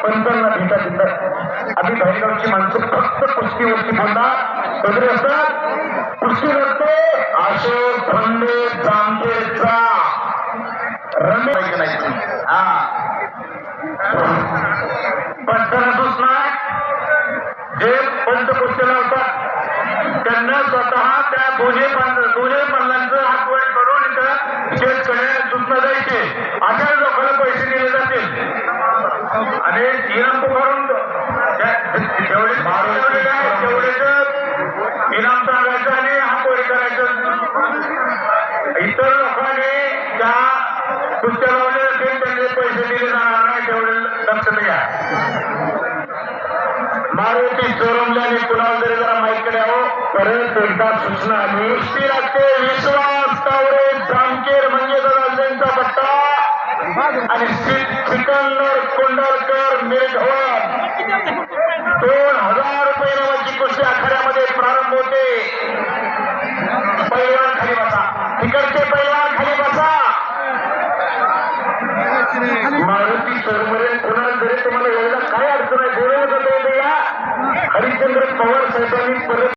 पंचांना भेटा देतात. आधी बाहेरगावची माणसं फक्त कुस्तीवरती बोलतात, कधी असतात कुस्ती नसते. अशोक फंडे जामखेडचा रमेश नाही. पंचांना जे पंच कुस्ती लावतात त्यांना स्वतः त्या दोन्ही पल्ल्यांचं हात वर करून इथं स्टेजकडे सूचना द्यायचे. अशा लोकांना पैसे दिले जातील आणि इनाम पुकारून तेवढेच इनाम सांगायचं आणि हात वर करायचं. इतर लोकांनी त्या कुस्त्या लावले असेल त्यांनी पैसे दिले जाणार नाही, तेवढे लक्षात घ्या. मारुती चोरमल्याने कुणाला तरी जरा माहिती द्यावं. परत एकदा सूचना आली. कुस्ती लागते विश्वास तावरे जामखेड म्हणजे त्यांचा पट्टा आणि सिकंदर कोंडाळकर मेघवाल 2000 रुपये नावाची कुस्ती आखाड्यामध्ये प्रारंभ होते. पैलवान खाली बसा, तिकडचे पैलवान खाली बसा. मारुती चोरमले कुणाला जरी तुम्हाला यायला काय अडचण आहे बोलवलं जातं या हरिश्चंद्र पवार साहेबांनी परत